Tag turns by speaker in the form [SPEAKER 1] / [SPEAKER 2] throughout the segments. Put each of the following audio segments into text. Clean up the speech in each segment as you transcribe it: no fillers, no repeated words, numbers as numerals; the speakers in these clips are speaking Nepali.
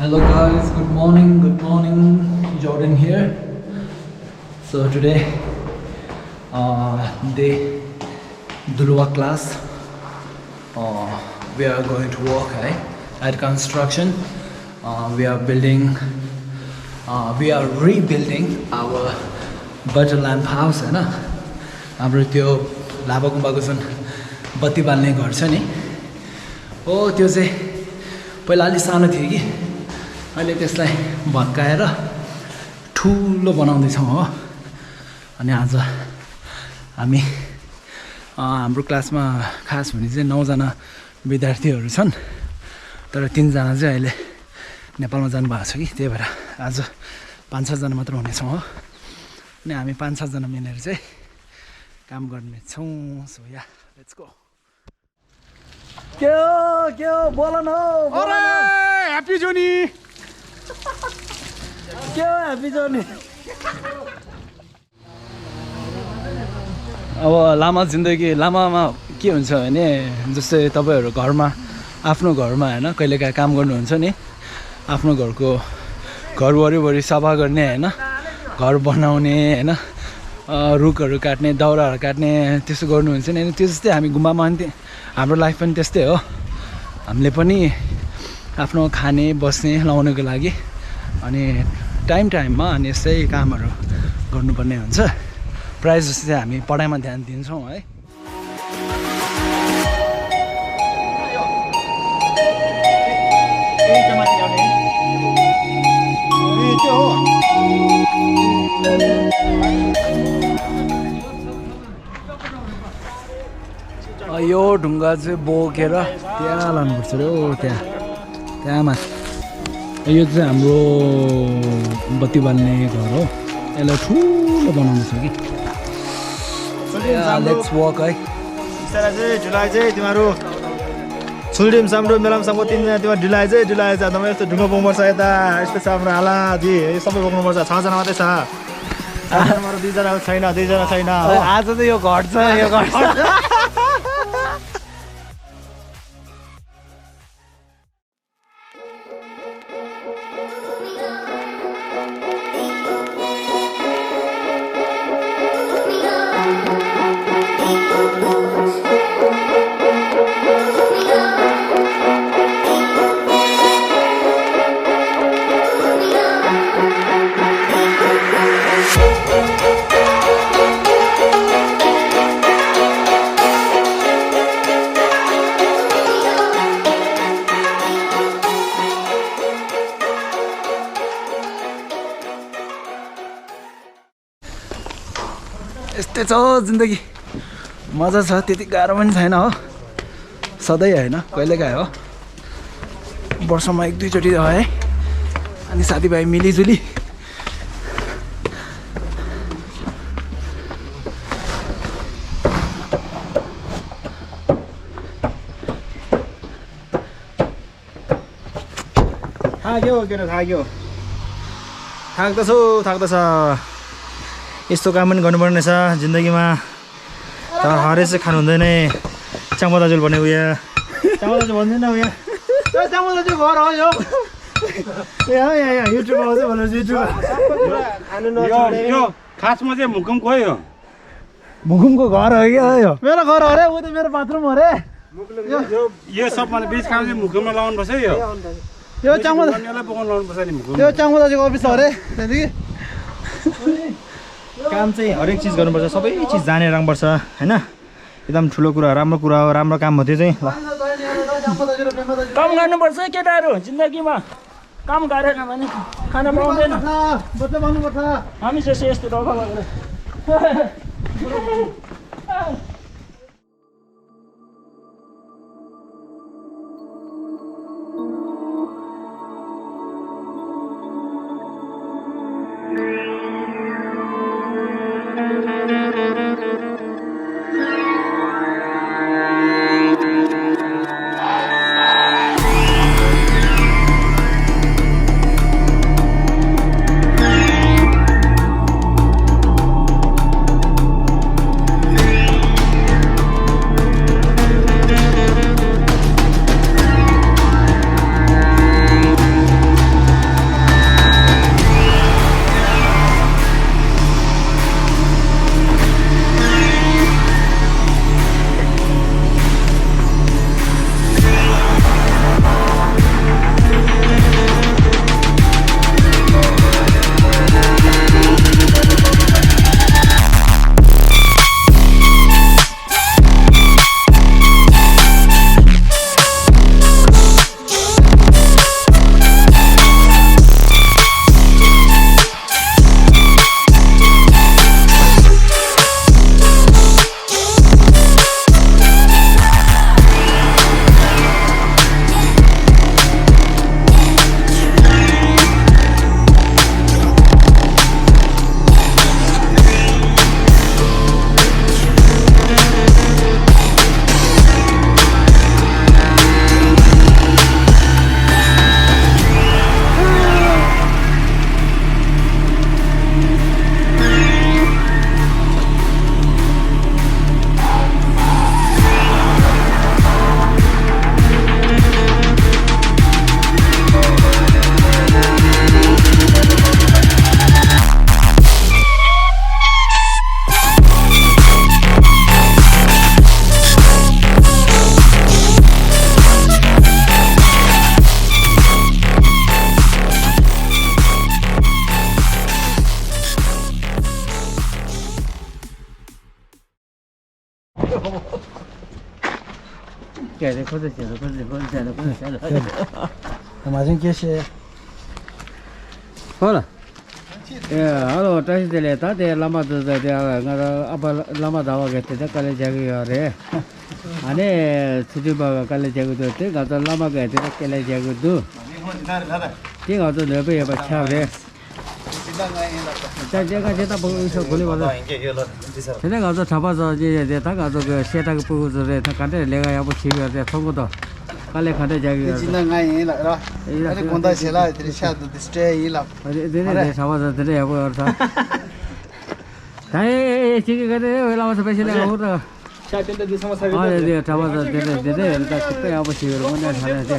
[SPEAKER 1] Hello guys, good morning, Jordan here. So today, day Dulwa class, we are going to work at construction. We are building, we are rebuilding our butter lamp house, है ना? हाम्रो त्यो लाभा गुम्बाको जुन बत्ती बाल्ने घर छ नि, हो त्यो चाहिँ पहिला अलि सानो थियो कि अहिले त्यसलाई भत्काएर ठुलो बनाउँदैछौँ हो। अनि आज हामी हाम्रो क्लासमा खास भने चाहिँ 9 जना विद्यार्थीहरू छन्, तर 3 जना चाहिँ अहिले नेपालमा जानुभएको छ कि, त्यही भएर आज 5-6 जना मात्र हुनेछौँ हो। अनि हामी 5-6 जना मिलेर चाहिँ काम गर्नेछौँ। So yeah let's go. के हो बोल न हौ।
[SPEAKER 2] अरे ह्याप्पी जोनी
[SPEAKER 1] के हो ह्याप्पी जोनी। अब लामा जिन्दगी, लामामा के हुन्छ भने जस्तै तपाईँहरू घरमा आफ्नो घरमा होइन कहिलेकाहीँ काम गर्नुहुन्छ नि, आफ्नो घरको घर वरिपरि सफा गर्ने होइन, घर बनाउने होइन, रुखहरू काट्ने, दाउराहरू काट्ने, त्यस्तो गर्नुहुन्छ नि। त्यो जस्तै हामी गुम्बामा पनि हाम्रो लाइफ पनि त्यस्तै हो। हामीले पनि आफ्नो खाने बस्ने लाउनको लागि अनि टाइममा अनि यस्तै कामहरू गर्नुपर्ने हुन्छ। प्रायः जस्तो चाहिँ हामी पढाइमा ध्यान दिन्छौँ है। यो ढुङ्गा चाहिँ बोकेर त्यहाँ लानुपर्छ अरे हो, त्यहाँ माथि। यो चाहिँ हाम्रो बत्ती बाल्ने घर हो, यसलाई ठुलो बनाउनु छ कि। लेट्स वक है।
[SPEAKER 2] बिस्तारै चाहिँ ढिलाइ चाहिँ तिमीहरू छुल्डिम साम्रो मेलाम साम्रो तिमीहरू ढिलाइ चाहिँ तपाईँ यस्तो ढुङ्गा बोक्नुपर्छ, यता यस्तो छ हाम्रो हालाजी यो सबै बोक्नुपर्छ। 6 जना मात्रै छ, 2 जना छैन, 2 जना छैन।
[SPEAKER 1] आज त यो घट्छ, यो घट्छ। यस्तै छ जिन्दगी, मजा छ, त्यति गाह्रो पनि छैन हो। सधैँ होइन, कहिलेकाहीँ हो, वर्षमा 1-2 चोटि है। अनि साथीभाइ मिलिजुली
[SPEAKER 2] थाक्दछ। यस्तो काम पनि गर्नुपर्ने छ जिन्दगीमा, तर हरेस चाहिँ खानु हुँदैन। चामल दाजुल भन्ने उयो चामल दाजु भन्दैन उयो चामल दाजु घर हो यो यहाँ युट्युब आउँछ भनेर
[SPEAKER 3] यो खासमा चाहिँ भूकम्प हो। यो
[SPEAKER 1] भूकम्पको घर हो क्या यो।
[SPEAKER 2] मेरो घर अरे, ऊ त मेरो बाथरुम हो अरे।
[SPEAKER 3] यो सब मतलब बीच काम चाहिँ भूकम्पमा लाउनु पर्छ।
[SPEAKER 2] यो चामल
[SPEAKER 3] बोकाउनु लाउनु पर्छ नि भूकम्प।
[SPEAKER 2] यो चामल दाजुको अफिस हो अरे। त्यहाँदेखि काम चाहिँ हरेक चिज गर्नुपर्छ, सबै चिज जानेर राख्नुपर्छ होइन। एकदम ठुलो कुरा, राम्रो कुरा हो, राम्रो काम हो त्यो चाहिँ।
[SPEAKER 4] काम गर्नुपर्छ केटाहरू जिन्दगीमा, काम गरेन भने खाना पाउँदैन। हामी चाहिँ यस्तो डखा गरेर
[SPEAKER 3] 改的，或者写的，或者写的，或者写的。
[SPEAKER 2] 马上开始。
[SPEAKER 3] 好了。好了，这是这里，他的拉玛子在这个，我阿爸拉玛达瓦给这搞了这个嘞，啊呢，出去把搞了这个都，这个这拉玛给这搞了这个都，这个这那边也把吃的，这个他不说过来吧？现在搞这差不多这他搞这个写这个不是的，他看这那个也不起个这错不多。काले खाते जाएगी
[SPEAKER 2] जिंदा गाय यही लग रहा अरे कौन-सा चला तेरे शायद स्टे यही लग
[SPEAKER 3] अरे सावा तेरे अब और था ताई ठीक है करे वेला मत पैसे ले और
[SPEAKER 2] शायद तेरे दिशा में सारे
[SPEAKER 3] हां दे सावा तेरे इनका कितने अब शिविर में ना खाने थे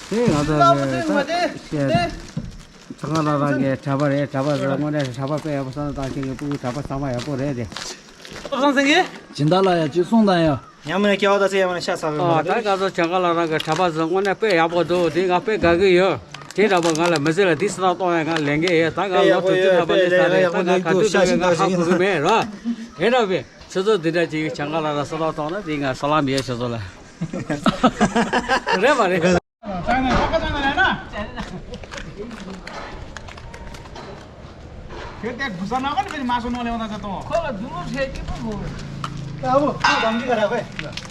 [SPEAKER 3] ठीक है तो चंगा लगे छापर है छापर मैंने छापर पे अब सारा ताकि पूरी छापर सामा है पूरे दे
[SPEAKER 1] 진다 라야 지 송다야
[SPEAKER 2] यहाँ क्या होता है यहाँ शायद सब
[SPEAKER 3] 다 가서 저가라 그 잡아서 원래 빼 야보도 내가 빼 가게요. 제가 뭐가라 mesela 디스나 또가 랭게 다가 뭐 잡아내 살에 다가 가두다가 하고 그러면 에라베 저도 들어지 장가라라 서로 또는 네가 살람이에 저도라. 그래 말이야.
[SPEAKER 2] जाना पक्का जाना है ना फिर देख घुसा ना कर फिर मासू नोले होता है तो खोला दूर से कि तो अब धमकी करा भाई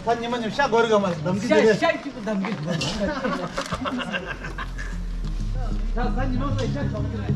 [SPEAKER 2] थान निमन शा गोरगा मत धमकी दे शा की धमकी थान निमन से शा धमकी दे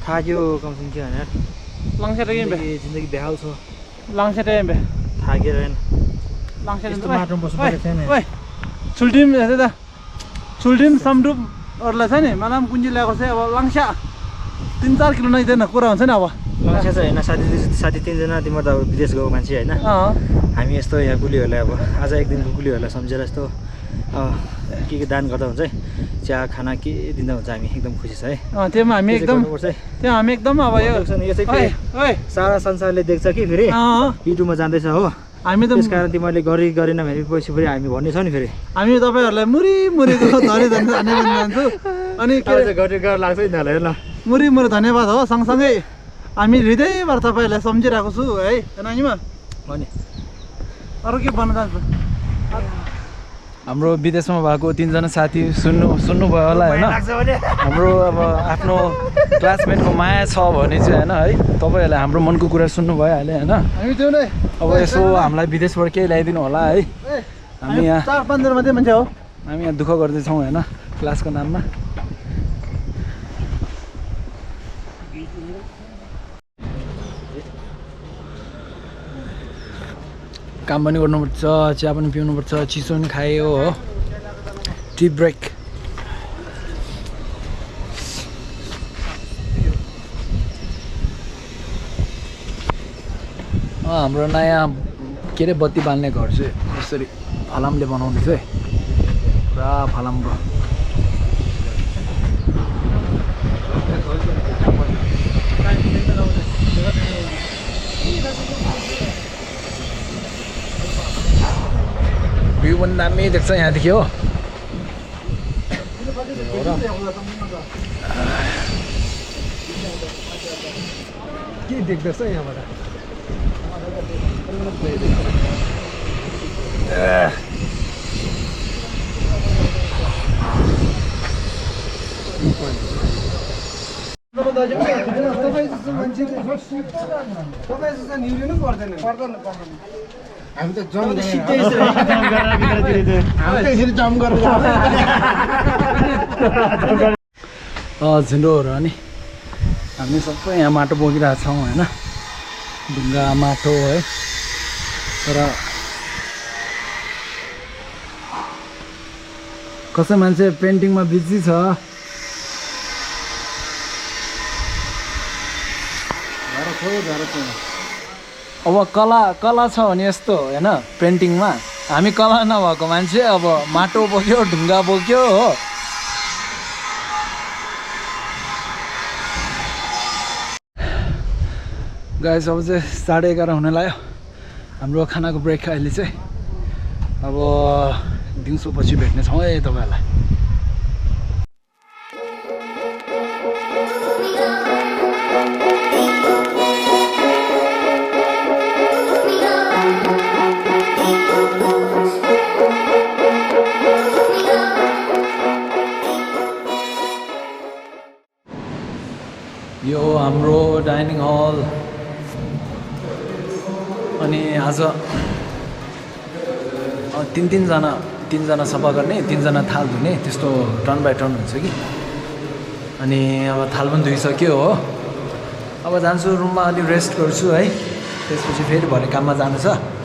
[SPEAKER 2] थाक्यो कम से कम हैन
[SPEAKER 4] लांसेर गेम बे
[SPEAKER 2] जिन्दगी बेहाल छ
[SPEAKER 4] लांसेर गेम बे
[SPEAKER 2] थाकेर हैन
[SPEAKER 4] लांसेर
[SPEAKER 2] यस्तो माटोमा बस्नु परेको छैन
[SPEAKER 4] ओइ छुल्टिम हेर त छुल्टिम समरुप अरला छ नि मलाई पनि कुन्जी ल्याएको छ अब लांसा 3-4 किलो नै दिदैन कुरा हुन्छ नि अब
[SPEAKER 2] लांसा छ हैन साथी तीनजना तिम्रो त विदेश गएको मान्छे हैन हामी यस्तो यहाँ कुलीहरुलाई अब आज एक दिनको कुलीहरुलाई सम्झेर यस्तो के दान गर्दा हुन्छ है चिया खाना के दिँदा हुन्छ हामी एकदम खुसी छ है
[SPEAKER 4] त्यो हामी एकदम अब यो
[SPEAKER 2] चाहिँ
[SPEAKER 4] ओइ
[SPEAKER 2] सारा संसारले देख्छ कि फेरि युट्युबमा जाँदैछ हो
[SPEAKER 4] हामी त
[SPEAKER 2] त्यसकारण तिमीले गरेन भने पछि फेरि हामी भन्ने छ नि फेरि
[SPEAKER 4] हामी तपाईहरुलाई मुरी मुरीको धन्यवाद जान्छु अनि के
[SPEAKER 2] गरेर लाग्छ नि ल ल
[SPEAKER 4] मुरी मुरी धन्यवाद हो सँगसँगै हामी हृदयबाट तपाईहरुलाई सम्झिरहेको छु है नानीमा
[SPEAKER 2] हो नि
[SPEAKER 4] अरु के भन्न चाहन्छु
[SPEAKER 1] हाम्रो विदेशमा भएको 3 जना साथी सुन्नुभयो होला होइन हाम्रो अब आफ्नो क्लासमेटको माया छ भने चाहिँ होइन है तपाईँहरूले हाम्रो मनको कुरा सुन्नु भइहाल्यो होइन अब यसो हामीलाई विदेशबाट केही ल्याइदिनु होला है हामी यहाँ
[SPEAKER 4] 4-5 जना मात्रै मान्छे हो
[SPEAKER 1] हामी यहाँ दुःख गर्दैछौँ होइन क्लासको नाममा काम पनि गर्नुपर्छ चिया पनि पिउनुपर्छ चिसो पनि खायो हो टी ब्रेक हाम्रो नयाँ के अरे बत्ती बाल्ने घर चाहिँ यसरी फलामले बनाउँदैछ है पुरा फलामको भ्यू पनि दामी देख्छ यहाँदेखि हो के देख्दैछ यहाँबाट
[SPEAKER 5] हामी त जम
[SPEAKER 1] झुन्डोहरू अनि हामी सबै यहाँ माटो बोकिरहेको छौँ होइन ढुङ्गा माटो है तर कसै मान्छे पेन्टिङमा बिजी छ अब कला छ भने यस्तो होइन पेन्टिङमा हामी कला नभएको मान्छे अब माटो बोक्यो ढुङ्गा बोक्यो हो गाइस अब चाहिँ 11:30 हुन लाग्यो हाम्रो खानाको ब्रेक अहिले चाहिँ अब दिउँसो पछि भेट्नेछौँ है तपाईँहरूलाई यो हाम्रो डाइनिङ हल अनि आज तिनजना सफा गर्ने 3 जना थाल धुने त्यस्तो टर्न बाई टर्न हुन्छ कि अनि अब थाल पनि धुइसक्यो हो अब जान्छु रुममा अलि रेस्ट गर्छु है त्यसपछि फेरि भरे काममा जानु छ